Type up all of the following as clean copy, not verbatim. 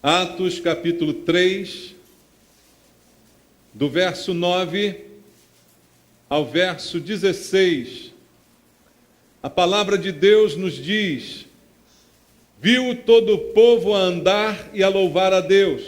Atos capítulo 3, do verso 9 ao verso 16. A palavra de Deus nos diz: viu todo o povo a andar e a louvar a Deus,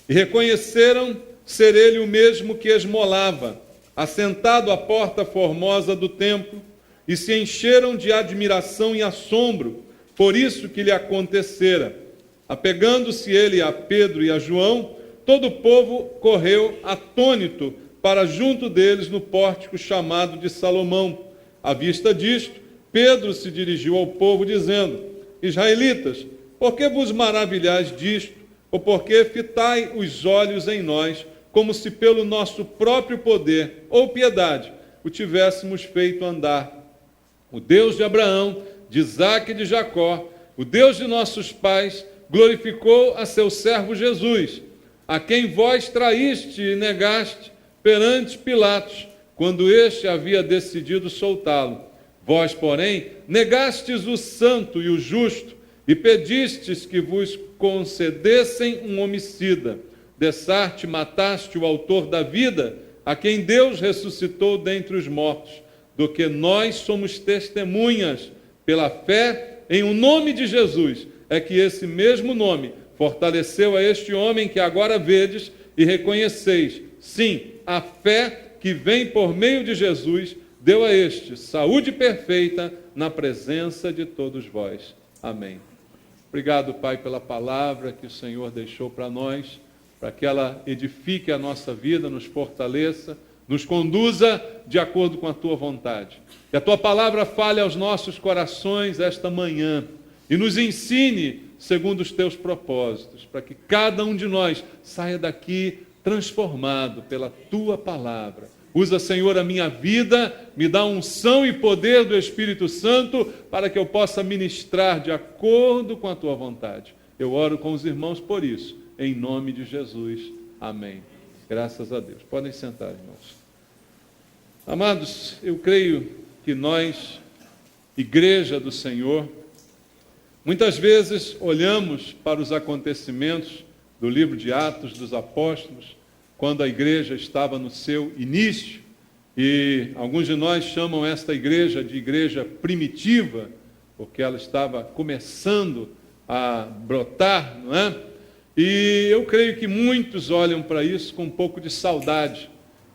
e reconheceram ser ele o mesmo que esmolava, assentado à porta formosa do templo, e se encheram de admiração e assombro por isso que lhe acontecera. Apegando-se ele a Pedro e a João, todo o povo correu atônito para junto deles no pórtico chamado de Salomão. À vista disto, Pedro se dirigiu ao povo dizendo: Israelitas, por que vos maravilhais disto? Ou por que fitai os olhos em nós, como se pelo nosso próprio poder ou piedade o tivéssemos feito andar? O Deus de Abraão, de Isaque e de Jacó, o Deus de nossos pais, glorificou a seu servo Jesus, a quem vós traíste e negaste perante Pilatos, quando este havia decidido soltá-lo. Vós, porém, negastes o santo e o justo, e pedistes que vos concedessem um homicida. Dessarte mataste o autor da vida, a quem Deus ressuscitou dentre os mortos, do que nós somos testemunhas. Pela fé em o nome de Jesus, é que esse mesmo nome fortaleceu a este homem que agora vedes e reconheceis. Sim, a fé que vem por meio de Jesus deu a este saúde perfeita na presença de todos vós. Amém. Obrigado, Pai, pela palavra que o Senhor deixou para nós, para que ela edifique a nossa vida, nos fortaleça, nos conduza de acordo com a Tua vontade. Que a Tua palavra fale aos nossos corações esta manhã e nos ensine segundo os Teus propósitos, para que cada um de nós saia daqui transformado pela Tua palavra. Usa, Senhor, a minha vida, me dá unção e poder do Espírito Santo para que eu possa ministrar de acordo com a Tua vontade. Eu oro com os irmãos por isso, em nome de Jesus. Amém. Graças a Deus. Podem sentar, irmãos. Amados, eu creio que nós, Igreja do Senhor, muitas vezes olhamos para os acontecimentos do livro de Atos dos Apóstolos, quando a igreja estava no seu início, e alguns de nós chamam esta igreja de igreja primitiva, porque ela estava começando a brotar, não é? E eu creio que muitos olham para isso com um pouco de saudade,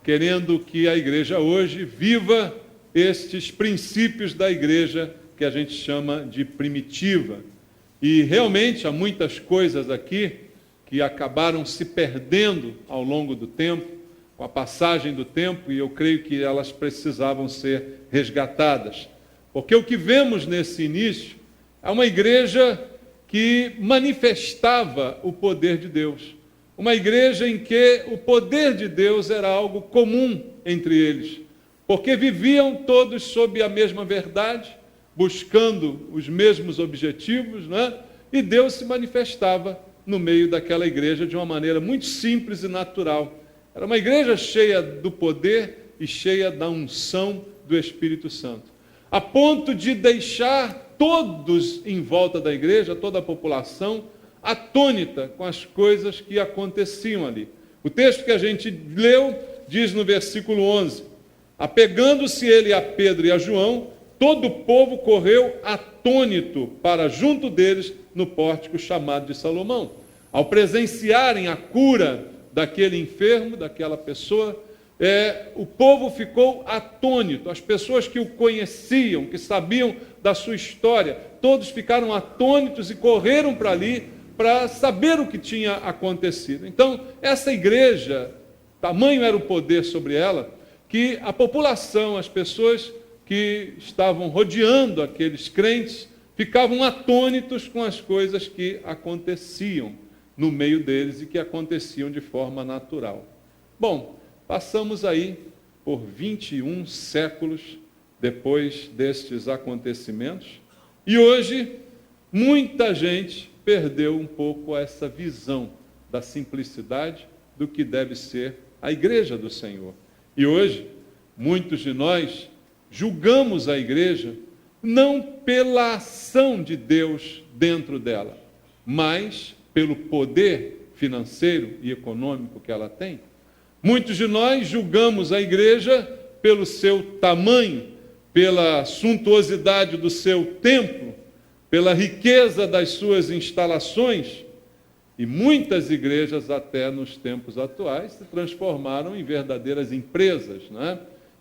querendo que a igreja hoje viva estes princípios da igreja que a gente chama de primitiva. E realmente há muitas coisas aqui que acabaram se perdendo ao longo do tempo, com a passagem do tempo, e eu creio que elas precisavam ser resgatadas. Porque o que vemos nesse início é uma igreja que manifestava o poder de Deus. Uma igreja em que o poder de Deus era algo comum entre eles, porque viviam todos sob a mesma verdade, buscando os mesmos objetivos, né? E Deus se manifestava no meio daquela igreja de uma maneira muito simples e natural. Era uma igreja cheia do poder e cheia da unção do Espírito Santo, a ponto de deixar todos em volta da igreja, toda a população, atônita com as coisas que aconteciam ali. O texto que a gente leu diz no versículo 11: apegando-se ele a Pedro e a João, todo o povo correu atônito para junto deles no pórtico chamado de Salomão. Ao presenciarem a cura daquele enfermo, daquela pessoa, o povo ficou atônito. As pessoas que o conheciam, que sabiam da sua história, todos ficaram atônitos e correram para ali para saber o que tinha acontecido. Então, essa igreja, tamanho era o poder sobre ela, que a população, as pessoas que estavam rodeando aqueles crentes, ficavam atônitos com as coisas que aconteciam no meio deles e que aconteciam de forma natural. Bom, passamos aí por 21 séculos depois destes acontecimentos, e hoje muita gente perdeu um pouco essa visão da simplicidade do que deve ser a igreja do Senhor. E hoje, muitos de nós julgamos a igreja não pela ação de Deus dentro dela, mas pelo poder financeiro e econômico que ela tem. Muitos de nós julgamos a igreja pelo seu tamanho, pela suntuosidade do seu templo, pela riqueza das suas instalações. E muitas igrejas, até nos tempos atuais, se transformaram em verdadeiras empresas, né?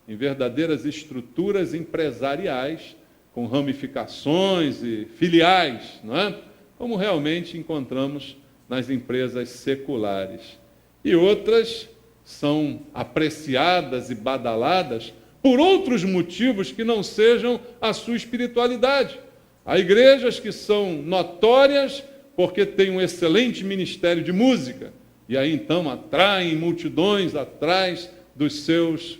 Em verdadeiras estruturas empresariais, com ramificações e filiais, não é? Como realmente encontramos nas empresas seculares. E outras são apreciadas e badaladas por outros motivos que não sejam a sua espiritualidade. Há igrejas que são notórias porque têm um excelente ministério de música, e aí então atraem multidões atrás dos seus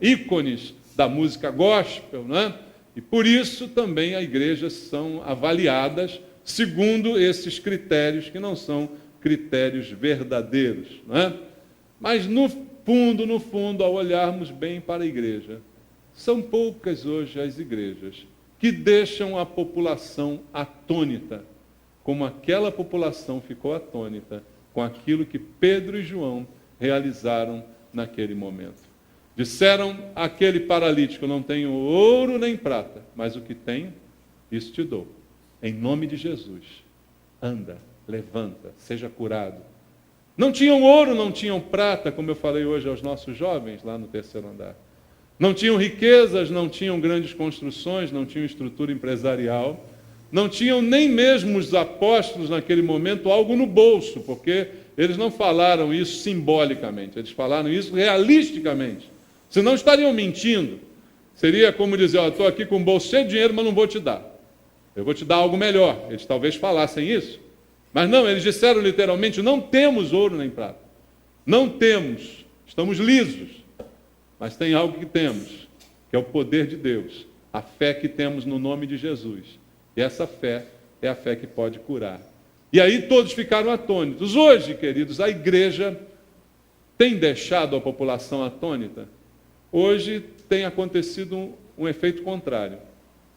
ícones da música gospel, né? E por isso também as igrejas são avaliadas segundo esses critérios que não são critérios verdadeiros, né? Mas no fundo, ao olharmos bem para a igreja, são poucas hoje as igrejas que deixam a população atônita, como aquela população ficou atônita com aquilo que Pedro e João realizaram naquele momento. Disseram àquele paralítico: não tenho ouro nem prata, mas o que tenho, isso te dou. Em nome de Jesus, anda, levanta, seja curado. Não tinham ouro, não tinham prata, como eu falei hoje aos nossos jovens lá no terceiro andar. Não tinham riquezas, não tinham grandes construções, não tinham estrutura empresarial, não tinham nem mesmo os apóstolos naquele momento algo no bolso, porque eles não falaram isso simbolicamente, eles falaram isso realisticamente. Senão estariam mentindo. Seria como dizer: estou aqui com o bolso cheio de dinheiro, mas não vou te dar. Eu vou te dar algo melhor. Eles talvez falassem isso. Mas não, eles disseram literalmente: não temos ouro nem prata. Não temos. Estamos lisos. Mas tem algo que temos, que é o poder de Deus. A fé que temos no nome de Jesus. E essa fé é a fé que pode curar. E aí todos ficaram atônitos. Hoje, queridos, a igreja tem deixado a população atônita. Hoje tem acontecido um efeito contrário.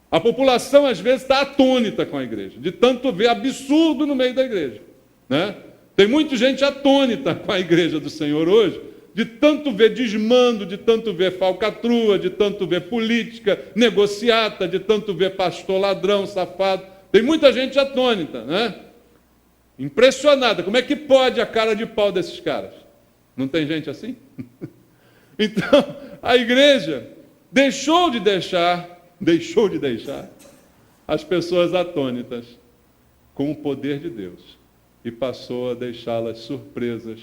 A população, às vezes, está atônita com a igreja, de tanto ver absurdo no meio da igreja, né? Tem muita gente atônita com a igreja do Senhor hoje, de tanto ver desmando, de tanto ver falcatrua, de tanto ver política, negociata, de tanto ver pastor ladrão, safado. Tem muita gente atônita, né? Impressionada. Como é que pode a cara de pau desses caras? Não tem gente assim? Então, a igreja deixou de deixar as pessoas atônitas com o poder de Deus e passou a deixá-las surpresas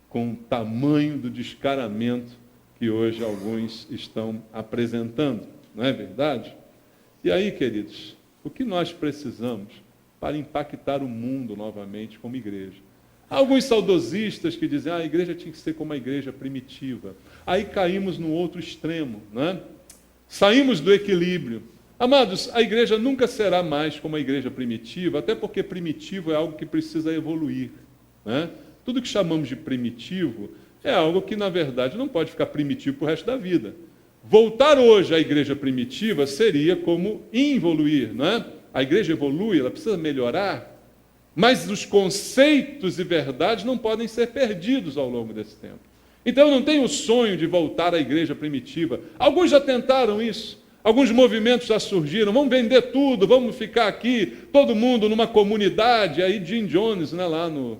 com o tamanho do descaramento que hoje alguns estão apresentando, não é verdade? E aí, queridos, o que nós precisamos para impactar o mundo novamente como igreja? Há alguns saudosistas que dizem: a igreja tinha que ser como a igreja primitiva. Aí caímos no outro extremo, né? Saímos do equilíbrio. Amados, a igreja nunca será mais como a igreja primitiva, até porque primitivo é algo que precisa evoluir, né? Tudo que chamamos de primitivo é algo que, na verdade, não pode ficar primitivo para o resto da vida. Voltar hoje à igreja primitiva seria como involuir, né? A igreja evolui, ela precisa melhorar, mas os conceitos e verdades não podem ser perdidos ao longo desse tempo. Então eu não tenho o sonho de voltar à igreja primitiva. Alguns já tentaram isso. Alguns movimentos já surgiram. Vamos vender tudo, vamos ficar aqui, todo mundo numa comunidade. Aí Jim Jones, né, lá no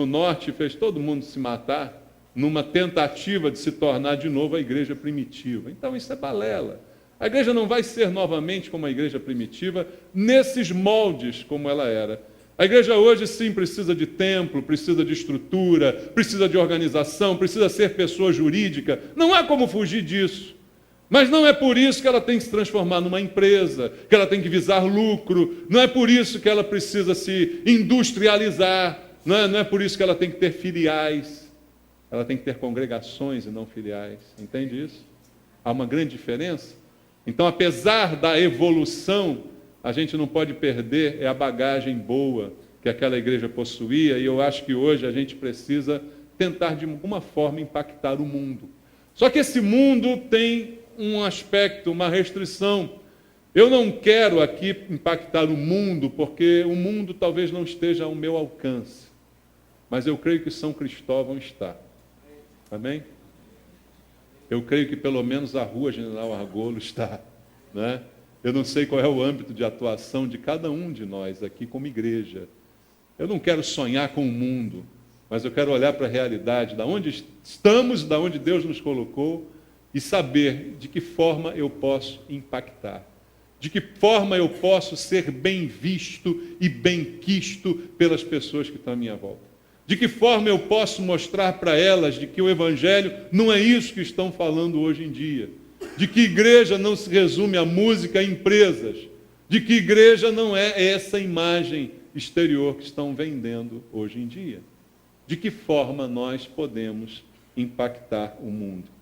norte, fez todo mundo se matar numa tentativa de se tornar de novo a igreja primitiva. Então isso é balela. A igreja não vai ser novamente como a igreja primitiva, nesses moldes como ela era. A igreja hoje sim precisa de templo, precisa de estrutura, precisa de organização, precisa ser pessoa jurídica. Não há como fugir disso. Mas não é por isso que ela tem que se transformar numa empresa, que ela tem que visar lucro, não é por isso que ela precisa se industrializar, não é por isso que ela tem que ter filiais. Ela tem que ter congregações e não filiais. Entende isso? Há uma grande diferença. Então, apesar da evolução, a gente não pode perder a bagagem boa que aquela igreja possuía, e eu acho que hoje a gente precisa tentar de alguma forma impactar o mundo. Só que esse mundo tem um aspecto, uma restrição, Eu não quero aqui impactar o mundo, porque o mundo talvez não esteja ao meu alcance. Mas eu creio que São Cristóvão está. Amém? Eu creio que pelo menos a Rua General Argolo está. Né? Eu não sei qual é o âmbito de atuação de cada um de nós aqui como igreja. Eu não quero sonhar com o mundo, mas eu quero olhar para a realidade, da onde estamos, da onde Deus nos colocou, e saber de que forma eu posso impactar. De que forma eu posso ser bem visto e bem quisto pelas pessoas que estão à minha volta. De que forma eu posso mostrar para elas de que o Evangelho não é isso que estão falando hoje em dia. De que igreja não se resume a música e empresas. De que igreja não é essa imagem exterior que estão vendendo hoje em dia. De que forma nós podemos impactar o mundo.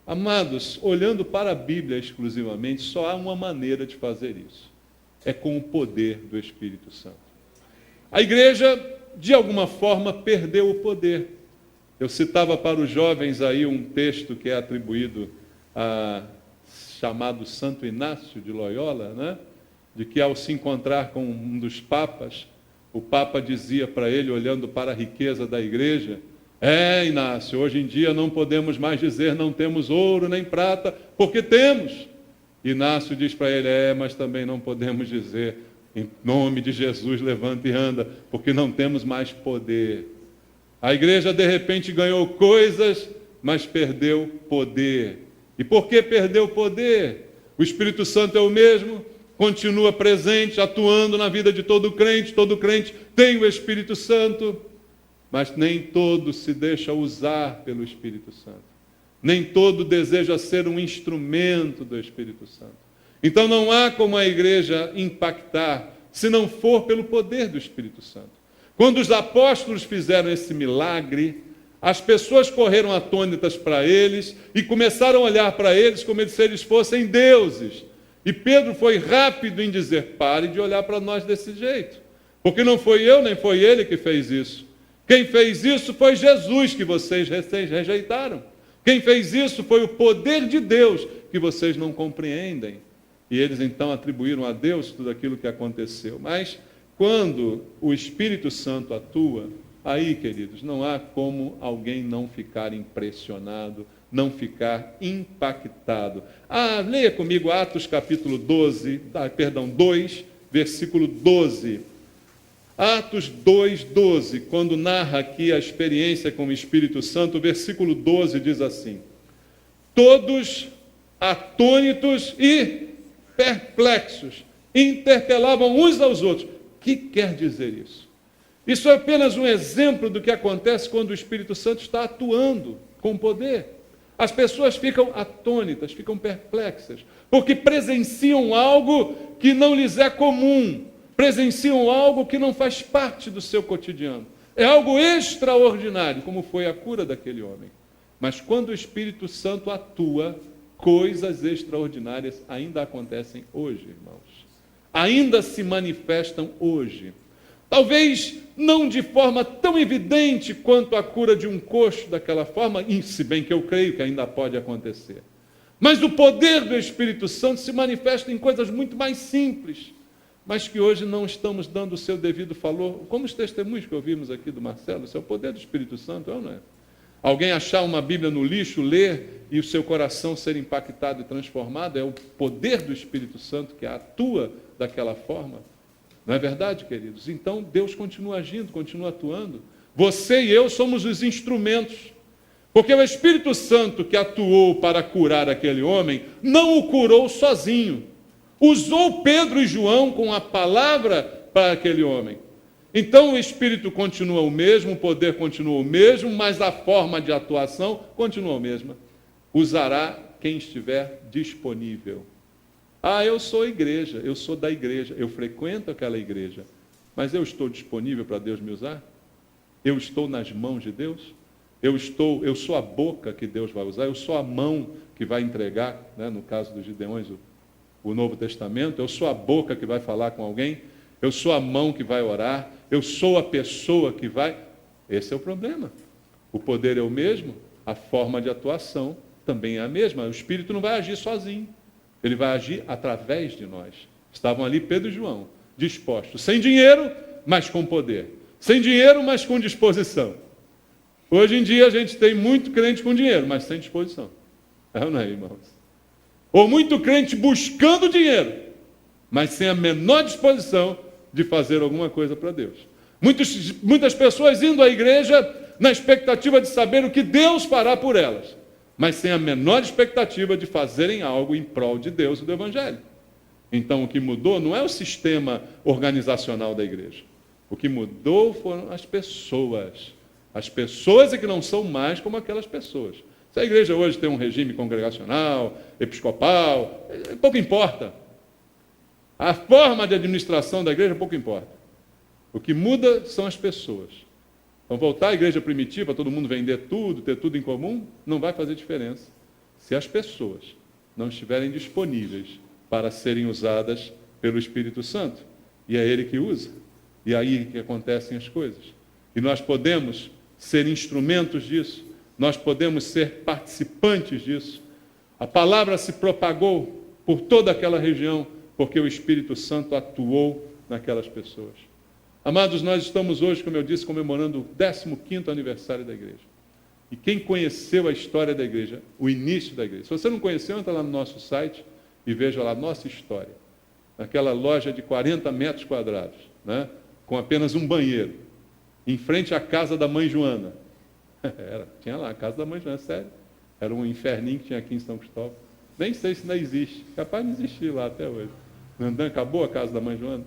Amados, olhando para a Bíblia exclusivamente, só há uma maneira de fazer isso. É com o poder do Espírito Santo. A igreja, de alguma forma, perdeu o poder. Eu citava para os jovens aí um texto que é atribuído a chamado Santo Inácio de Loyola, né? De que ao se encontrar com um dos papas, o papa dizia para ele, olhando para a riqueza da igreja, Inácio, hoje em dia não podemos mais dizer não temos ouro nem prata, porque temos. Inácio diz para ele, mas também não podemos dizer, em nome de Jesus, levanta e anda, porque não temos mais poder. A igreja, de repente, ganhou coisas, mas perdeu poder. E por que perdeu poder? O Espírito Santo é o mesmo, continua presente, atuando na vida de todo crente tem o Espírito Santo, mas nem todo se deixa usar pelo Espírito Santo. Nem todo deseja ser um instrumento do Espírito Santo. Então não há como a igreja impactar se não for pelo poder do Espírito Santo. Quando os apóstolos fizeram esse milagre, as pessoas correram atônitas para eles e começaram a olhar para eles como se eles fossem deuses. E Pedro foi rápido em dizer, pare de olhar para nós desse jeito, porque não foi eu nem foi ele que fez isso. Quem fez isso foi Jesus, que vocês rejeitaram. Quem fez isso foi o poder de Deus, que vocês não compreendem. E eles então atribuíram a Deus tudo aquilo que aconteceu. Mas quando o Espírito Santo atua, aí, queridos, não há como alguém não ficar impressionado, não ficar impactado. Leia comigo Atos capítulo 2, versículo 12. Atos 2:12, quando narra aqui a experiência com o Espírito Santo, o versículo 12 diz assim, todos atônitos e perplexos, interpelavam uns aos outros. O que quer dizer isso? Isso é apenas um exemplo do que acontece quando o Espírito Santo está atuando com poder. As pessoas ficam atônitas, ficam perplexas, porque presenciam algo que não lhes é comum, presenciam algo que não faz parte do seu cotidiano. É algo extraordinário, como foi a cura daquele homem. Mas quando o Espírito Santo atua, coisas extraordinárias ainda acontecem hoje, irmãos. Ainda se manifestam hoje. Talvez não de forma tão evidente quanto a cura de um coxo daquela forma, se bem que eu creio que ainda pode acontecer. Mas o poder do Espírito Santo se manifesta em coisas muito mais simples, mas que hoje não estamos dando o seu devido valor. Como os testemunhos que ouvimos aqui do Marcelo, isso é o poder do Espírito Santo, não é? Alguém achar uma Bíblia no lixo, ler, e o seu coração ser impactado e transformado, é o poder do Espírito Santo que atua daquela forma. Não é verdade, queridos? Então, Deus continua agindo, continua atuando. Você e eu somos os instrumentos. Porque o Espírito Santo que atuou para curar aquele homem, não o curou sozinho. Usou Pedro e João com a palavra para aquele homem. Então, o Espírito continua o mesmo, o poder continua o mesmo, mas a forma de atuação continua a mesma. Usará quem estiver disponível. Eu sou igreja, eu sou da igreja, eu frequento aquela igreja, mas eu estou disponível para Deus me usar? Eu estou nas mãos de Deus? Eu sou a boca que Deus vai usar, eu sou a mão que vai entregar, né, no caso dos Gideões, o Novo Testamento, eu sou a boca que vai falar com alguém, eu sou a mão que vai orar, eu sou a pessoa que vai... Esse é o problema. O poder é o mesmo, a forma de atuação também é a mesma, o Espírito não vai agir sozinho. Ele vai agir através de nós. Estavam ali Pedro e João, dispostos, sem dinheiro, mas com poder. Sem dinheiro, mas com disposição. Hoje em dia a gente tem muito crente com dinheiro, mas sem disposição. É ou não é, irmãos? Ou muito crente buscando dinheiro, mas sem a menor disposição de fazer alguma coisa para Deus. Muitas pessoas indo à igreja na expectativa de saber o que Deus fará por elas, mas sem a menor expectativa de fazerem algo em prol de Deus e do Evangelho. Então, o que mudou não é o sistema organizacional da igreja. O que mudou foram as pessoas. As pessoas é que não são mais como aquelas pessoas. Se a igreja hoje tem um regime congregacional, episcopal, pouco importa. A forma de administração da igreja pouco importa. O que muda são as pessoas. Então, voltar à igreja primitiva, todo mundo vender tudo, ter tudo em comum, não vai fazer diferença se as pessoas não estiverem disponíveis para serem usadas pelo Espírito Santo. E é Ele que usa. E é aí que acontecem as coisas. E nós podemos ser instrumentos disso. Nós podemos ser participantes disso. A palavra se propagou por toda aquela região, porque o Espírito Santo atuou naquelas pessoas. Amados, nós estamos hoje, como eu disse, comemorando o 15º aniversário da igreja. E quem conheceu a história da igreja, o início da igreja, se você não conheceu, entra lá no nosso site e veja lá a nossa história. Naquela loja de 40 metros quadrados, né, com apenas um banheiro, em frente à casa da mãe Joana. Tinha lá a casa da mãe Joana, sério. Era um inferninho que tinha aqui em São Cristóvão. Nem sei se ainda existe. Capaz de existir lá até hoje. Nandan, acabou a casa da mãe Joana?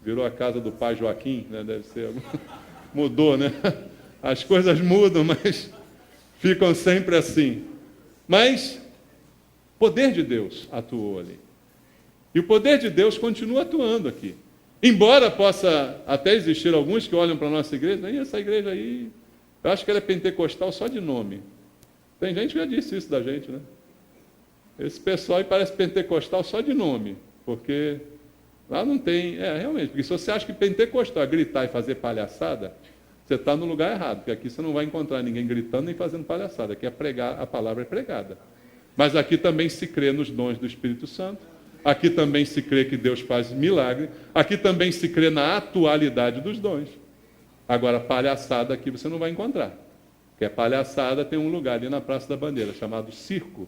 Virou a casa do pai Joaquim, né? Deve ser. Mudou, né? As coisas mudam, mas ficam sempre assim. Mas o poder de Deus atuou ali. E o poder de Deus continua atuando aqui. Embora possa até existir alguns que olham para a nossa igreja, e essa igreja aí, eu acho que ela é pentecostal só de nome. Tem gente que já disse isso da gente, né? Esse pessoal aí parece pentecostal só de nome, porque lá não tem, realmente, porque se você acha que pentecostal é gritar e fazer palhaçada, você está no lugar errado, porque aqui você não vai encontrar ninguém gritando nem fazendo palhaçada, aqui a palavra é pregada. Mas aqui também se crê nos dons do Espírito Santo, aqui também se crê que Deus faz milagre, aqui também se crê na atualidade dos dons. Agora, palhaçada aqui você não vai encontrar, porque palhaçada tem um lugar ali na Praça da Bandeira, chamado circo,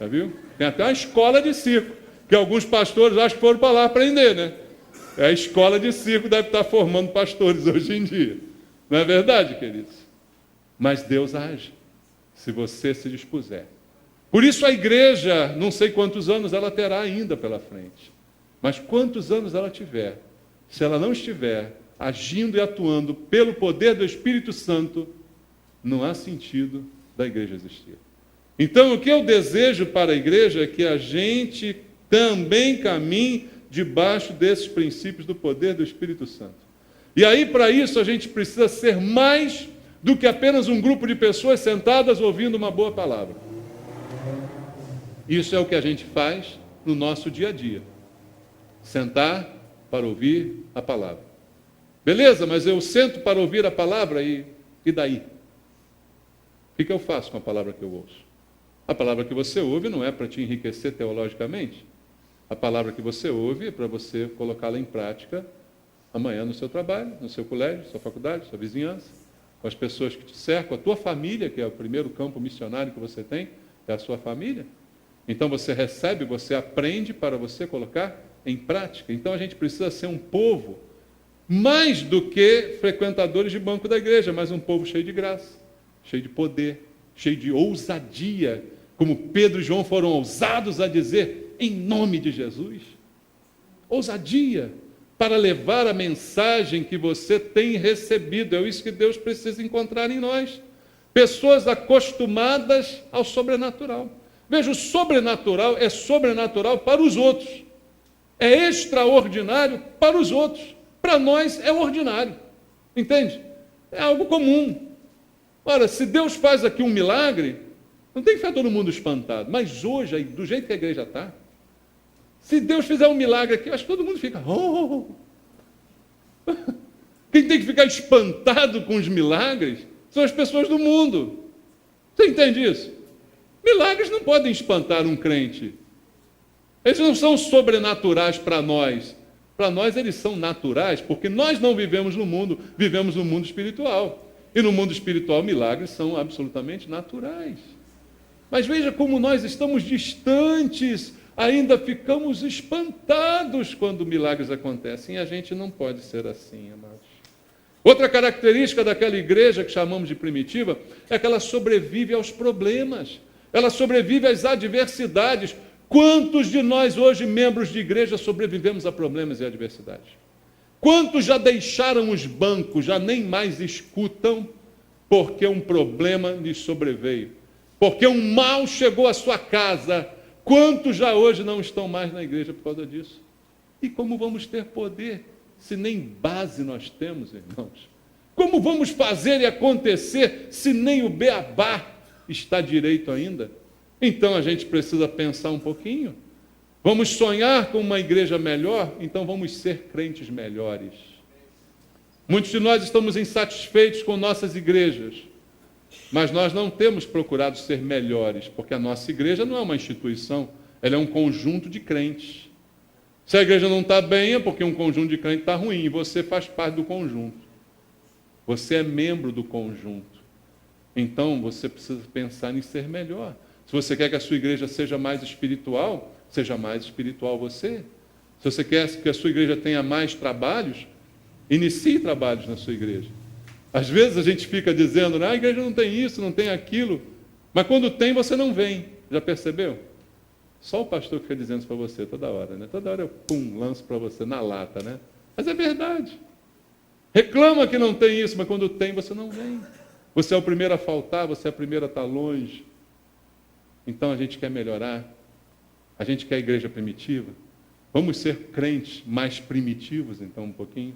já viu? Tem até uma escola de circo, que alguns pastores acham que foram para lá aprender, né? A escola de circo deve estar formando pastores hoje em dia. Não é verdade, queridos? Mas Deus age, se você se dispuser. Por isso a igreja, não sei quantos anos ela terá ainda pela frente, mas quantos anos ela tiver, se ela não estiver agindo e atuando pelo poder do Espírito Santo, não há sentido da igreja existir. Então, o que eu desejo para a igreja é que a gente também caminhe debaixo desses princípios do poder do Espírito Santo. E aí, para isso, a gente precisa ser mais do que apenas um grupo de pessoas sentadas ouvindo uma boa palavra. Isso é o que a gente faz no nosso dia a dia. Sentar para ouvir a palavra. Beleza, mas eu sento para ouvir a palavra e daí? O que eu faço com a palavra que eu ouço? A palavra que você ouve não é para te enriquecer teologicamente. A palavra que você ouve é para você colocá-la em prática amanhã no seu trabalho, no seu colégio, sua faculdade, sua vizinhança, com as pessoas que te cercam, a tua família, que é o primeiro campo missionário que você tem, é a sua família. Então você recebe, você aprende para você colocar em prática. Então a gente precisa ser um povo mais do que frequentadores de banco da igreja, mas um povo cheio de graça, cheio de poder, cheio de ousadia, como Pedro e João foram ousados a dizer, em nome de Jesus. Ousadia para levar a mensagem que você tem recebido. É isso que Deus precisa encontrar em nós. Pessoas acostumadas ao sobrenatural. Veja, o sobrenatural é sobrenatural para os outros. É extraordinário para os outros. Para nós é ordinário. Entende? É algo comum. Ora, se Deus faz aqui um milagre, não tem que ficar todo mundo espantado. Mas hoje, do jeito que a igreja está, se Deus fizer um milagre aqui, eu acho que todo mundo fica... Oh! Quem tem que ficar espantado com os milagres são as pessoas do mundo. Você entende isso? Milagres não podem espantar um crente. Eles não são sobrenaturais para nós. Para nós eles são naturais, porque nós não vivemos no mundo, vivemos no mundo espiritual. E no mundo espiritual, milagres são absolutamente naturais. Mas veja como nós estamos distantes, ainda ficamos espantados quando milagres acontecem. E a gente não pode ser assim, amados. Outra característica daquela igreja que chamamos de primitiva é que ela sobrevive aos problemas, ela sobrevive às adversidades. Quantos de nós hoje, membros de igreja, sobrevivemos a problemas e adversidades? Quantos já deixaram os bancos, já nem mais escutam, porque um problema lhes sobreveio? Porque um mal chegou à sua casa. Quantos já hoje não estão mais na igreja por causa disso? E como vamos ter poder, se nem base nós temos, irmãos? Como vamos fazer e acontecer, se nem o beabá está direito ainda? Então a gente precisa pensar um pouquinho. Vamos sonhar com uma igreja melhor? Então vamos ser crentes melhores. Muitos de nós estamos insatisfeitos com nossas igrejas, mas nós não temos procurado ser melhores, porque a nossa igreja não é uma instituição, ela é um conjunto de crentes. Se a igreja não está bem, é porque um conjunto de crentes está ruim, e você faz parte do conjunto. Você é membro do conjunto. Então você precisa pensar em ser melhor. Se você quer que a sua igreja seja mais espiritual, seja mais espiritual você. Se você quer que a sua igreja tenha mais trabalhos, inicie trabalhos na sua igreja. Às vezes a gente fica dizendo, a igreja não tem isso, não tem aquilo, mas quando tem, você não vem. Já percebeu? Só o pastor que fica dizendo isso para você toda hora, né? Toda hora eu, lanço para você na lata, né? Mas é verdade. Reclama que não tem isso, mas quando tem, você não vem. Você é o primeiro a faltar, você é o primeiro a estar longe. Então a gente quer melhorar, a gente quer a igreja primitiva. Vamos ser crentes mais primitivos, então, um pouquinho.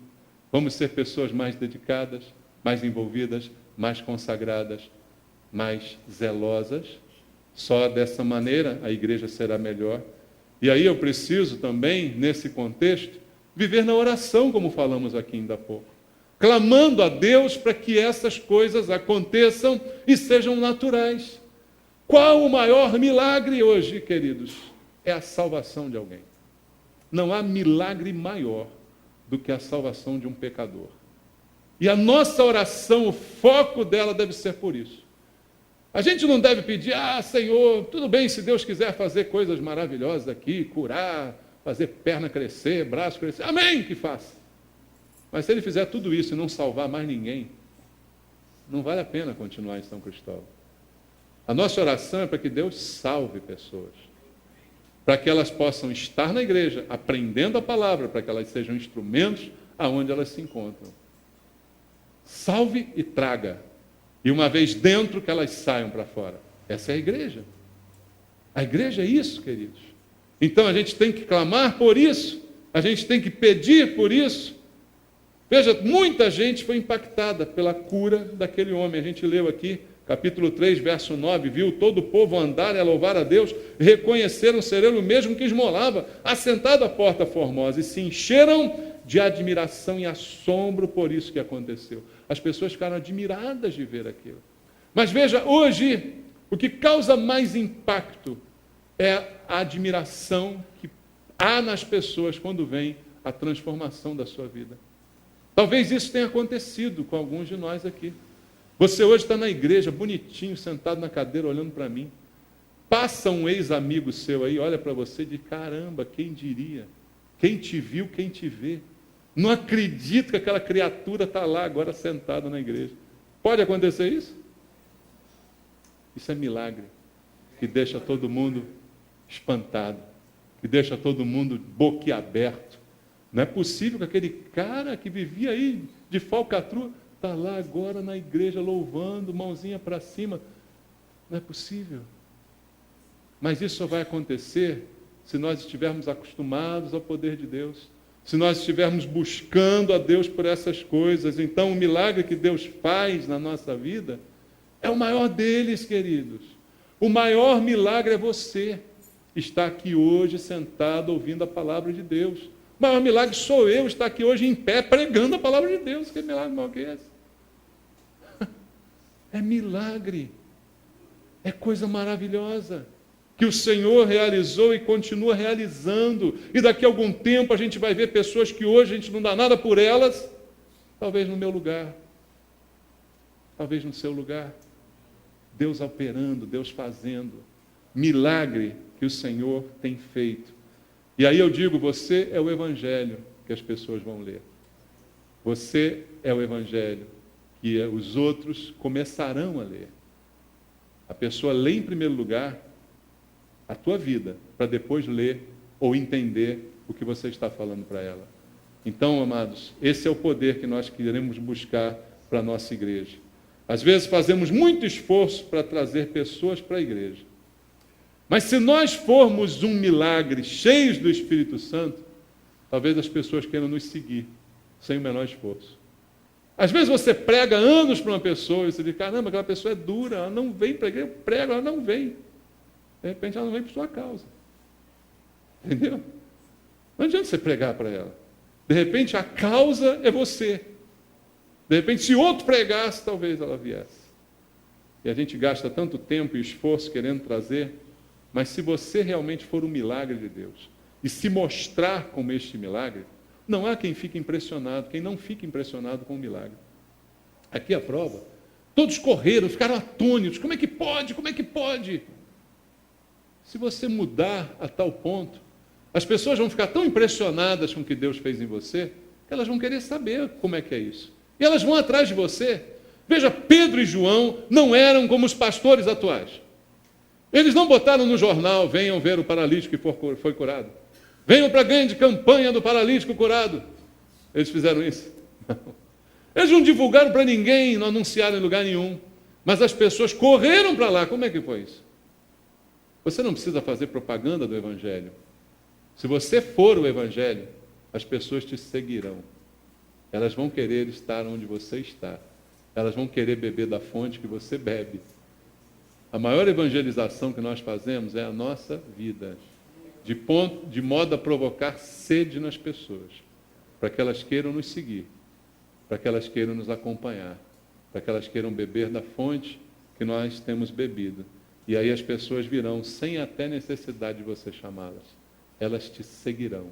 Vamos ser pessoas mais dedicadas, mais envolvidas, mais consagradas, mais zelosas. Só dessa maneira a igreja será melhor. E aí eu preciso também, nesse contexto, viver na oração, como falamos aqui ainda há pouco. Clamando a Deus para que essas coisas aconteçam e sejam naturais. Qual o maior milagre hoje, queridos? É a salvação de alguém. Não há milagre maior do que a salvação de um pecador. E a nossa oração, o foco dela deve ser por isso. A gente não deve pedir, Senhor, tudo bem se Deus quiser fazer coisas maravilhosas aqui, curar, fazer perna crescer, braço crescer, amém, que faça. Mas se Ele fizer tudo isso e não salvar mais ninguém, não vale a pena continuar em São Cristóvão. A nossa oração é para que Deus salve pessoas, para que elas possam estar na igreja, aprendendo a palavra, para que elas sejam instrumentos aonde elas se encontram. Salve e traga. E uma vez dentro, que elas saiam para fora. Essa é a igreja. A igreja é isso, queridos. Então a gente tem que clamar por isso, a gente tem que pedir por isso. Veja, muita gente foi impactada pela cura daquele homem. A gente leu aqui, capítulo 3, verso 9, viu todo o povo andar e a louvar a Deus, reconheceram ser ele o mesmo que esmolava, assentado à porta formosa, e se encheram de admiração e assombro por isso que aconteceu. As pessoas ficaram admiradas de ver aquilo. Mas veja, hoje, o que causa mais impacto é a admiração que há nas pessoas quando vem a transformação da sua vida. Talvez isso tenha acontecido com alguns de nós aqui. Você hoje está na igreja, bonitinho, sentado na cadeira, olhando para mim. Passa um ex-amigo seu aí, olha para você e diz, caramba, quem diria? Quem te viu, quem te vê? Não acredito que aquela criatura está lá agora sentada na igreja. Pode acontecer isso? Isso é milagre, que deixa todo mundo espantado, que deixa todo mundo boquiaberto. Não é possível que aquele cara que vivia aí de falcatrua está lá agora na igreja louvando, mãozinha para cima. Não é possível. Mas isso só vai acontecer se nós estivermos acostumados ao poder de Deus, se nós estivermos buscando a Deus por essas coisas. Então, o milagre que Deus faz na nossa vida é o maior deles, queridos. O maior milagre é você estar aqui hoje sentado ouvindo a palavra de Deus. O maior milagre sou eu estar aqui hoje em pé pregando a palavra de Deus. Que milagre maior que esse? É milagre. É coisa maravilhosa. que o Senhor realizou e continua realizando. E daqui a algum tempo a gente vai ver pessoas que hoje a gente não dá nada por elas, talvez no meu lugar, talvez no seu lugar. Deus operando, Deus fazendo. Milagre que o Senhor tem feito. E aí eu digo, você é o Evangelho que as pessoas vão ler. Você é o Evangelho que os outros começarão a ler. A pessoa lê em primeiro lugar a tua vida, para depois ler ou entender o que você está falando para ela. Então, amados, esse é o poder que nós queremos buscar para a nossa igreja. Às vezes fazemos muito esforço para trazer pessoas para a igreja. Mas se nós formos um milagre, cheios do Espírito Santo, talvez as pessoas queiram nos seguir, sem o menor esforço. Às vezes você prega anos para uma pessoa e você diz, caramba, aquela pessoa é dura, ela não vem para a igreja, eu prego, ela não vem. De repente ela não vem por sua causa. Entendeu? Não adianta você pregar para ela. De repente a causa é você. De repente, se outro pregasse, talvez ela viesse. E a gente gasta tanto tempo e esforço querendo trazer, mas se você realmente for um milagre de Deus, e se mostrar como este milagre, não há quem fique impressionado, quem não fique impressionado com o milagre. Aqui a prova. Todos correram, ficaram atônitos. Como é que pode? Como é que pode? Se você mudar a tal ponto, as pessoas vão ficar tão impressionadas com o que Deus fez em você, que elas vão querer saber como é que é isso. E elas vão atrás de você. Veja, Pedro e João não eram como os pastores atuais. Eles não botaram no jornal, venham ver o paralítico que foi curado. Venham para a grande campanha do paralítico curado. Eles fizeram isso? Não. Eles não divulgaram para ninguém, não anunciaram em lugar nenhum. Mas as pessoas correram para lá. Como é que foi isso? Você não precisa fazer propaganda do Evangelho. Se você for o Evangelho, as pessoas te seguirão. Elas vão querer estar onde você está. Elas vão querer beber da fonte que você bebe. A maior evangelização que nós fazemos é a nossa vida, de modo a provocar sede nas pessoas, para que elas queiram nos seguir, para que elas queiram nos acompanhar, para que elas queiram beber da fonte que nós temos bebido. E aí as pessoas virão, sem até necessidade de você chamá-las. Elas te seguirão,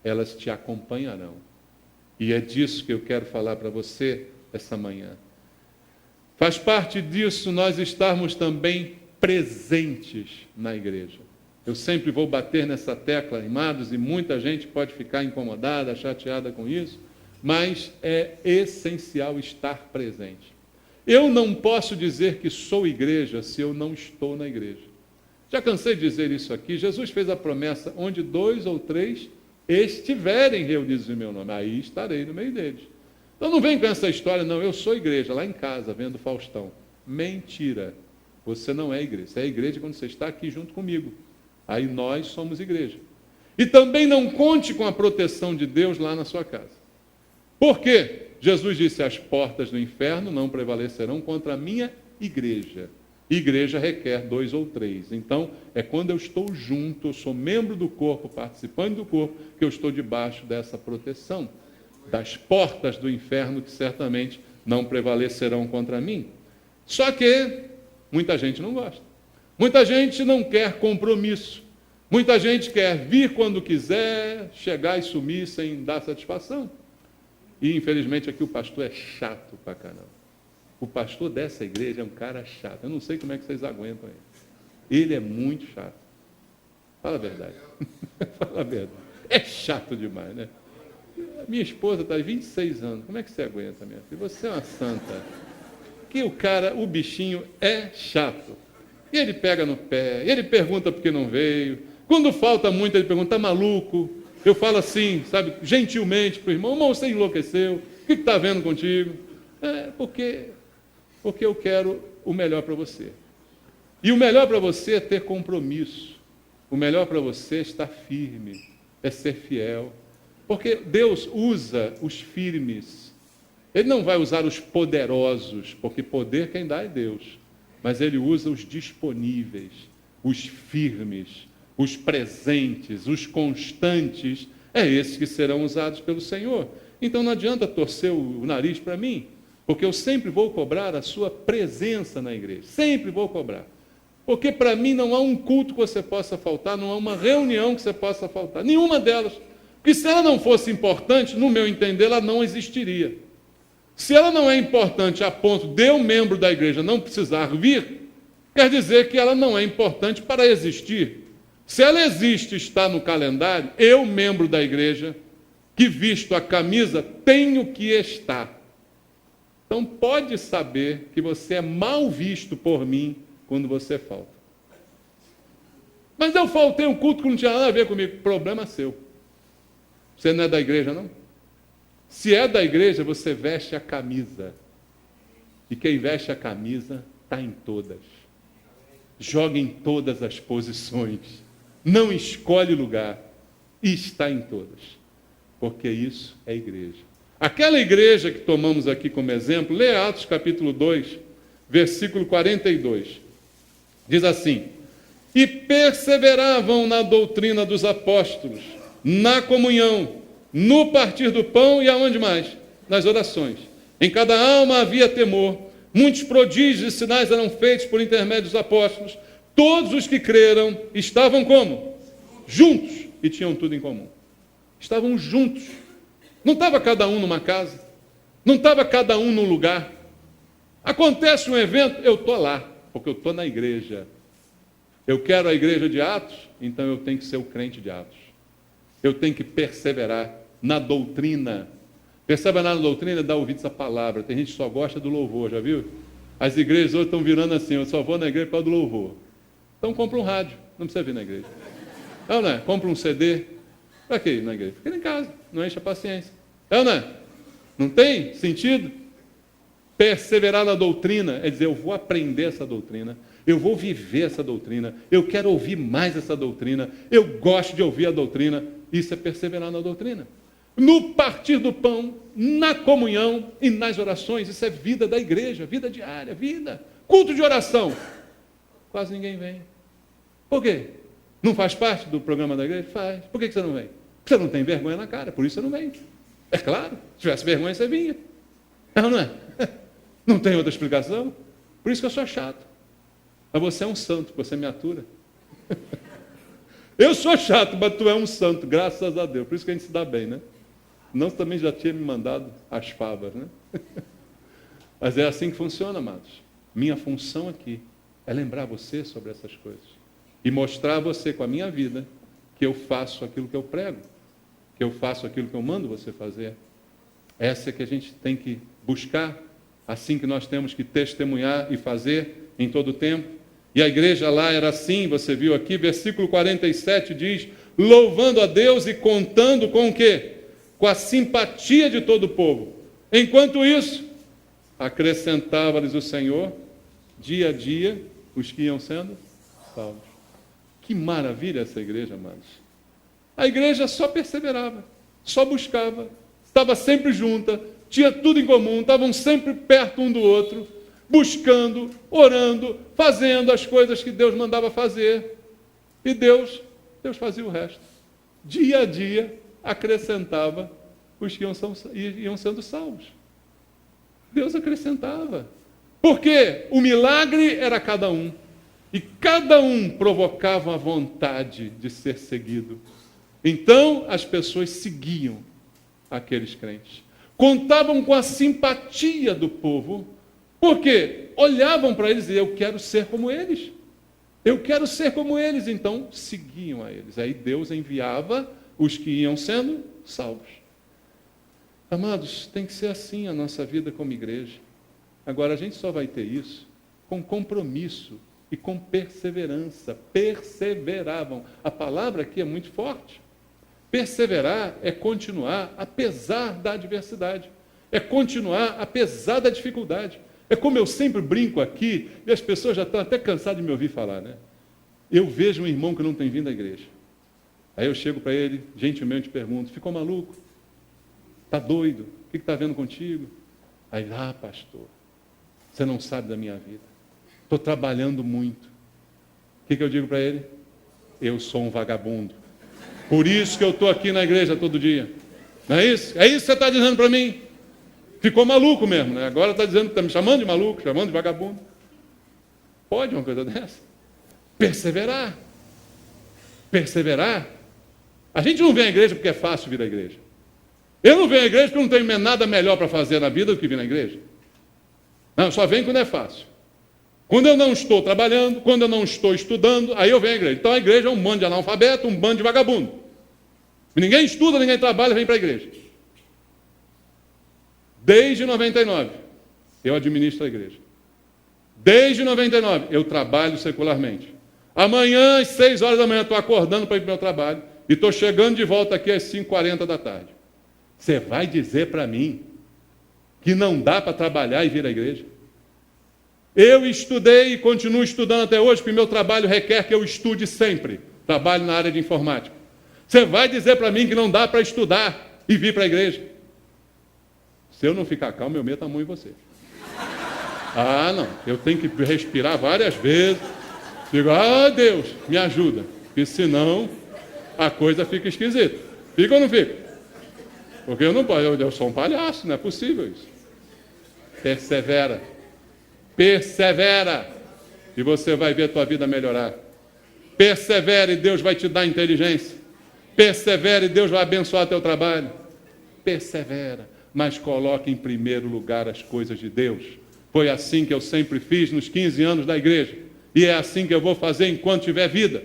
elas te acompanharão. E é disso que eu quero falar para você essa manhã. Faz parte disso nós estarmos também presentes na igreja. Eu sempre vou bater nessa tecla, amados, e muita gente pode ficar incomodada, chateada com isso, mas é essencial estar presente. Eu não posso dizer que sou igreja se eu não estou na igreja. Já cansei de dizer isso aqui. Jesus fez a promessa, onde 2 ou 3 estiverem reunidos em meu nome, aí estarei no meio deles. Então não vem com essa história, não, eu sou igreja, lá em casa, vendo Faustão. Mentira. Você não é igreja. Você é igreja quando você está aqui junto comigo. Aí nós somos igreja. E também não conte com a proteção de Deus lá na sua casa. Por quê? Jesus disse, as portas do inferno não prevalecerão contra a minha igreja. Igreja requer 2 ou 3. Então, é quando eu estou junto, eu sou membro do corpo, participante do corpo, que eu estou debaixo dessa proteção. Das portas do inferno que certamente não prevalecerão contra mim. Só que muita gente não gosta. Muita gente não quer compromisso. Muita gente quer vir quando quiser, chegar e sumir sem dar satisfação. E, infelizmente, aqui o pastor é chato pra caramba. O pastor dessa igreja é um cara chato. Eu não sei como é que vocês aguentam ele. Ele é muito chato. Fala a verdade. Fala a verdade. É chato demais, né? Minha esposa está há 26 anos. Como é que você aguenta, minha filha? Você é uma santa. Que o bichinho é chato. E ele pega no pé, ele pergunta por que não veio. Quando falta muito, ele pergunta, está maluco? Eu falo assim, sabe, gentilmente para o irmão, irmão, você enlouqueceu? O que está vendo contigo? Porque eu quero o melhor para você. E o melhor para você é ter compromisso. O melhor para você é estar firme, é ser fiel. Porque Deus usa os firmes. Ele não vai usar os poderosos, porque poder quem dá é Deus. Mas Ele usa os disponíveis, os firmes, os presentes, os constantes. É esses que serão usados pelo Senhor. Então não adianta torcer o nariz para mim, porque eu sempre vou cobrar a sua presença na igreja. Sempre vou cobrar. Porque para mim não há um culto que você possa faltar, não há uma reunião que você possa faltar, nenhuma delas. Porque se ela não fosse importante, no meu entender, ela não existiria. Se ela não é importante a ponto de eu, membro da igreja, não precisar vir, quer dizer que ela não é importante para existir. Se ela existe e está no calendário, eu, membro da igreja, que visto a camisa, tenho que estar. Então pode saber que você é mal visto por mim quando você falta. Mas eu faltei um culto que não tinha nada a ver comigo. Problema seu. Você não é da igreja, não? Se é da igreja, você veste a camisa. E quem veste a camisa está em todas. Joga em todas as posições. Não escolhe lugar. E está em todas. Porque isso é igreja. Aquela igreja que tomamos aqui como exemplo, lê Atos capítulo 2, versículo 42. Diz assim: e perseveravam na doutrina dos apóstolos, na comunhão, no partir do pão e aonde mais? Nas orações. Em cada alma havia temor, muitos prodígios e sinais eram feitos por intermédio dos apóstolos. Todos os que creram estavam como? Juntos, e tinham tudo em comum. Estavam juntos. Não estava cada um numa casa, não estava cada um num lugar. Acontece um evento, eu estou lá, porque eu estou na igreja. Eu quero a igreja de Atos, então eu tenho que ser o crente de Atos. Eu tenho que perseverar na doutrina. Perseverar na doutrina, dá ouvidos à palavra. Tem gente que só gosta do louvor, já viu? As igrejas hoje estão virando assim, eu só vou na igreja por causa do louvor. Então compra um rádio, não precisa vir na igreja. Não, né? Compra um CD. Para quê ir na igreja? Fica em casa, não enche a paciência. É, não é? Não tem sentido? Perseverar na doutrina é dizer, eu vou aprender essa doutrina, eu vou viver essa doutrina, eu quero ouvir mais essa doutrina, eu gosto de ouvir a doutrina. Isso é perseverar na doutrina. No partir do pão, na comunhão e nas orações, isso é vida da igreja, vida diária, vida. Culto de oração. Quase ninguém vem. Por quê? Não faz parte do programa da igreja? Faz. Por que você não vem? Você não tem vergonha na cara, por isso você não vem. É claro, se tivesse vergonha, você vinha. Não é? Não tem outra explicação? Por isso que eu sou chato. Mas você é um santo, você me atura. Eu sou chato, mas tu é um santo, graças a Deus. Por isso que a gente se dá bem, né? Não, você também já tinha me mandado as favas, né? Mas é assim que funciona, amados. Minha função aqui é lembrar você sobre essas coisas. E mostrar a você com a minha vida que eu faço aquilo que eu prego, que eu faço aquilo que eu mando você fazer. Essa é que a gente tem que buscar, assim que nós temos que testemunhar e fazer em todo o tempo. E a igreja lá era assim, você viu aqui, versículo 47 diz, louvando a Deus e contando com o quê? Com a simpatia de todo o povo. Enquanto isso, acrescentava-lhes o Senhor, dia a dia, os que iam sendo salvos. Que maravilha essa igreja, amados. A igreja só perseverava, só buscava, estava sempre junta, tinha tudo em comum, estavam sempre perto um do outro, buscando, orando, fazendo as coisas que Deus mandava fazer. E Deus fazia o resto. Dia a dia, acrescentava os que iam sendo salvos. Deus acrescentava. Porque o milagre era cada um. E cada um provocava a vontade de ser seguido. Então, as pessoas seguiam aqueles crentes. Contavam com a simpatia do povo, porque olhavam para eles e eu quero ser como eles. Eu quero ser como eles. Então, seguiam a eles. Aí Deus enviava os que iam sendo salvos. Amados, tem que ser assim a nossa vida como igreja. Agora, a gente só vai ter isso com compromisso e com perseverança. Perseveravam. A palavra aqui é muito forte. Perseverar é continuar apesar da adversidade. É continuar apesar da dificuldade. É como eu sempre brinco aqui, e as pessoas já estão até cansadas de me ouvir falar, né? Eu vejo um irmão que não tem vindo à igreja. Aí eu chego para ele, gentilmente pergunto, ficou maluco? Está doido? O que está vendo contigo? Aí, pastor, você não sabe da minha vida. Estou trabalhando muito. O que eu digo para ele? Eu sou um vagabundo. Por isso que eu estou aqui na igreja todo dia. Não é isso? É isso que você está dizendo para mim? Ficou maluco mesmo, né? Agora está dizendo que está me chamando de maluco, chamando de vagabundo. Pode uma coisa dessa? Perseverar. Perseverar. A gente não vem à igreja porque é fácil vir à igreja. Eu não venho à igreja porque eu não tenho nada melhor para fazer na vida do que vir na igreja. Não, só venho quando é fácil. Quando eu não estou trabalhando, quando eu não estou estudando, aí eu venho à igreja. Então a igreja é um bando de analfabeto, um bando de vagabundo. Ninguém estuda, ninguém trabalha, vem para a igreja. Desde 99, eu administro a igreja. Desde 99, eu trabalho secularmente. Amanhã, às 6 horas da manhã, estou acordando para ir para o meu trabalho e estou chegando de volta aqui às 5h40 da tarde. Você vai dizer para mim que não dá para trabalhar e vir à igreja? Eu estudei e continuo estudando até hoje, porque meu trabalho requer que eu estude sempre. Trabalho na área de informática. Você vai dizer para mim que não dá para estudar e vir para a igreja? Se eu não ficar calmo, eu meto a mão em você. Ah, não. Eu tenho que respirar várias vezes. Digo, Deus, me ajuda. Porque senão a coisa fica esquisita. Fica ou não fica? Porque eu não posso, eu sou um palhaço, não é possível isso. Persevera. Persevera. E você vai ver a tua vida melhorar. Persevera e Deus vai te dar inteligência. Persevera e Deus vai abençoar teu trabalho. Persevera, mas coloque em primeiro lugar as coisas de Deus. Foi assim que eu sempre fiz nos 15 anos da igreja. E é assim que eu vou fazer enquanto tiver vida.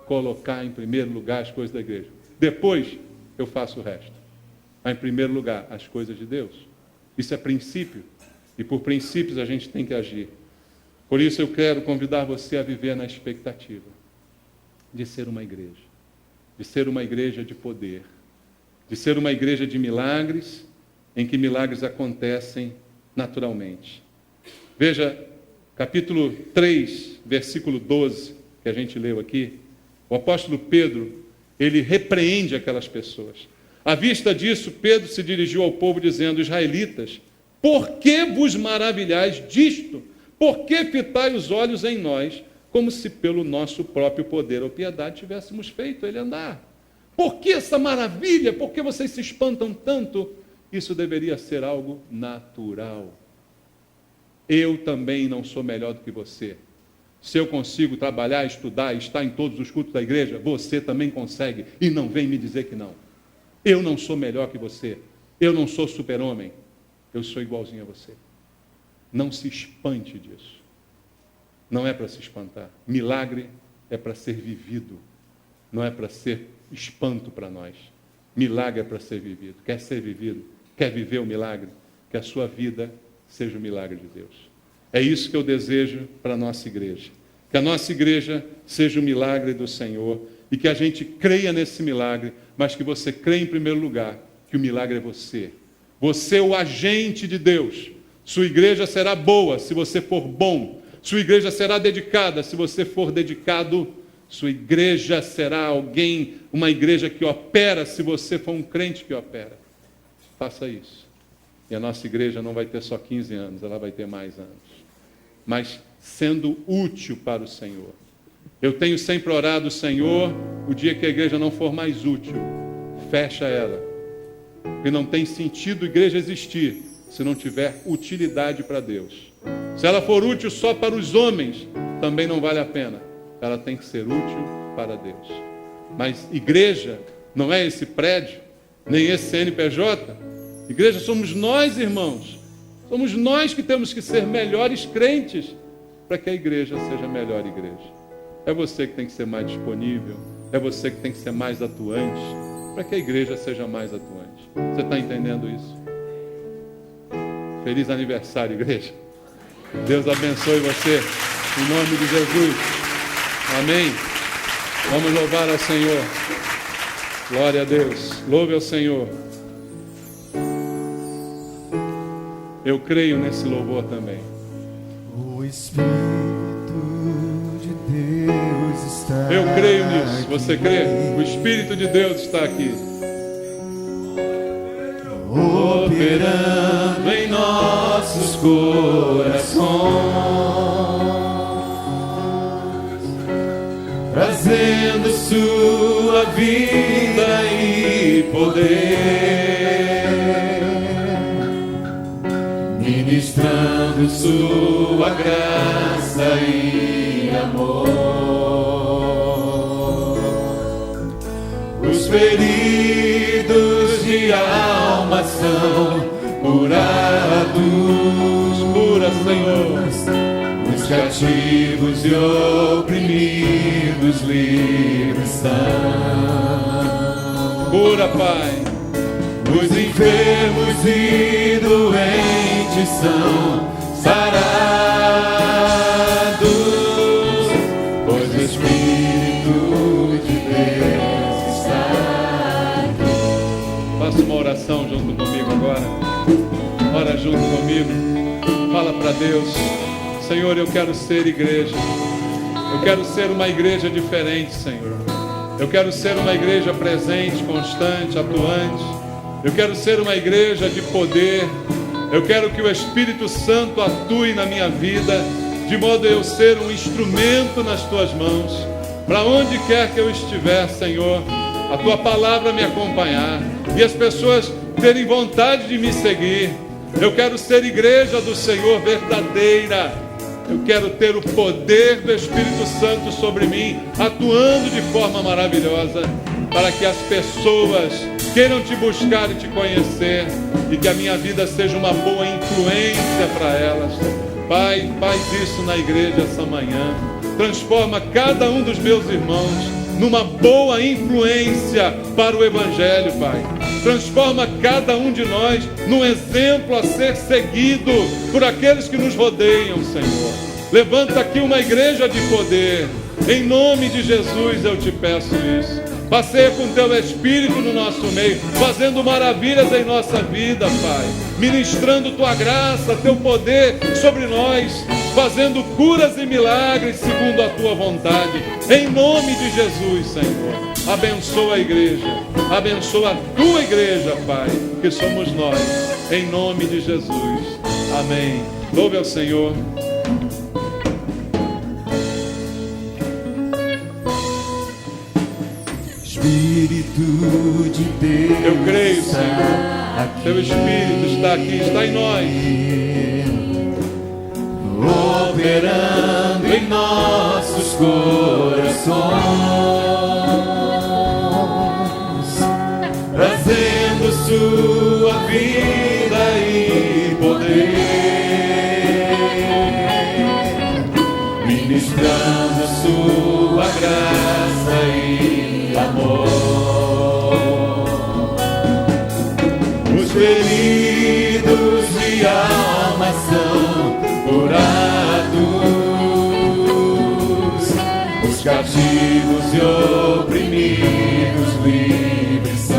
Colocar em primeiro lugar as coisas da igreja. Depois eu faço o resto. Mas em primeiro lugar, as coisas de Deus. Isso é princípio. E por princípios a gente tem que agir. Por isso eu quero convidar você a viver na expectativa de ser uma igreja. De ser uma igreja de poder. De ser uma igreja de milagres, em que milagres acontecem naturalmente. Veja, capítulo 3, versículo 12, que a gente leu aqui. O apóstolo Pedro, ele repreende aquelas pessoas. À vista disso, Pedro se dirigiu ao povo dizendo: israelitas, por que vos maravilhais disto? Por que fitai os olhos em nós, como se pelo nosso próprio poder ou piedade tivéssemos feito ele andar? Por que essa maravilha? Por que vocês se espantam tanto? Isso deveria ser algo natural. Eu também não sou melhor do que você. Se eu consigo trabalhar, estudar, estar em todos os cultos da igreja, você também consegue. E não vem me dizer que não. Eu não sou melhor que você. Eu não sou super-homem. Eu sou igualzinho a você. Não se espante disso. Não é para se espantar. Milagre é para ser vivido. Não é para ser espanto para nós. Milagre é para ser vivido. Quer ser vivido? Quer viver o milagre? Que a sua vida seja o milagre de Deus. É isso que eu desejo para a nossa igreja. Que a nossa igreja seja o milagre do Senhor e que a gente creia nesse milagre, mas que você creia em primeiro lugar que o milagre é você. Você é o agente de Deus. Sua igreja será boa se você for bom. Sua igreja será dedicada se você for dedicado. Sua igreja será uma igreja que opera se você for um crente que opera. Faça isso. E a nossa igreja não vai ter só 15 anos, ela vai ter mais anos. Mas sendo útil para o Senhor. Eu tenho sempre orado, Senhor, o dia que a igreja não for mais útil, fecha ela. Porque não tem sentido a igreja existir se não tiver utilidade para Deus. Se ela for útil só para os homens, também não vale a pena. Ela tem que ser útil para Deus. Mas igreja não é esse prédio, nem esse CNPJ. Igreja somos nós, irmãos. Somos nós que temos que ser melhores crentes para que a igreja seja a melhor igreja. É você que tem que ser mais disponível, é você que tem que ser mais atuante, para que a igreja seja mais atuante. Você está entendendo isso? Feliz aniversário, igreja. Deus abençoe você, em nome de Jesus. Amém. Vamos louvar ao Senhor. Glória a Deus. Louve ao Senhor. Eu creio nesse louvor também. O Espírito de Deus está. Eu creio nisso. Você crê? O Espírito de Deus está aqui. Operando em nossos corações, trazendo sua vida e poder, ministrando sua graça e e amor. Os feridos de alma são curados. Cura, Senhor. Os cativos e oprimidos livres são. Cura, Pai. Os enfermos e doentes são sarados, pois o Espírito de Deus está aqui. Faça uma oração junto comigo agora. Ora junto comigo. Fala para Deus: Senhor, eu quero ser igreja. Eu quero ser uma igreja diferente, Senhor. Eu quero ser uma igreja presente, constante, atuante. Eu quero ser uma igreja de poder. Eu quero que o Espírito Santo atue na minha vida, de modo a eu ser um instrumento nas tuas mãos. Para onde quer que eu estiver, Senhor, a tua palavra me acompanhar e as pessoas terem vontade de me seguir. Eu quero ser igreja do Senhor verdadeira. Eu quero ter o poder do Espírito Santo sobre mim, atuando de forma maravilhosa, para que as pessoas queiram te buscar e te conhecer, e que a minha vida seja uma boa influência para elas. Pai, faz isso na igreja essa manhã. Transforma cada um dos meus irmãos numa boa influência para o Evangelho, Pai. Transforma cada um de nós num exemplo a ser seguido por aqueles que nos rodeiam, Senhor. Levanta aqui uma igreja de poder. Em nome de Jesus eu te peço isso. Passeia com teu Espírito no nosso meio, fazendo maravilhas em nossa vida, Pai. Ministrando tua graça, teu poder sobre nós, fazendo curas e milagres segundo a tua vontade. Em nome de Jesus, Senhor. Abençoa a igreja, abençoa a tua igreja, Pai, que somos nós. Em nome de Jesus. Amém. Louve ao Senhor. Espírito de Deus, eu creio, Senhor. Teu Espírito está aqui, está em nós, operando em nossos corações, trazendo sua vida e poder, ministrando sua graça e amor. Os feridos de alma são curados, os cativos e oprimidos livres são,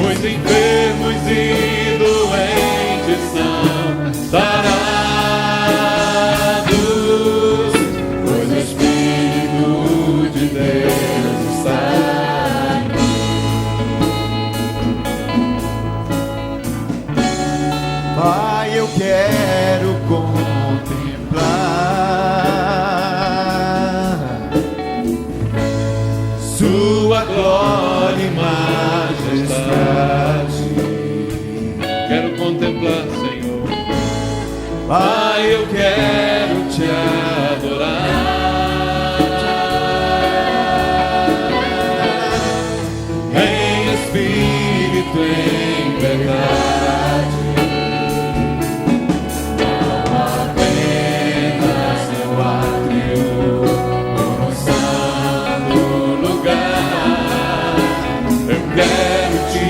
os enfermos e doentes são sarados, pois o Espírito de Deus está aqui. Pai, eu quero contemplar sua glória e majestade. quero contemplar, Senhor. Pai, eu quero te adorar em espírito, em verdade. Não apenas no átrio, no santo lugar. Eu quero te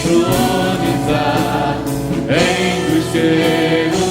entronizar entre os querubins.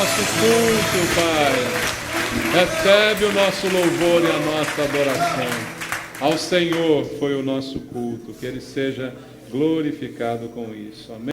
nosso culto, Pai. Recebe o nosso louvor e a nossa adoração. Ao Senhor foi o nosso culto, que Ele seja glorificado com isso. Amém.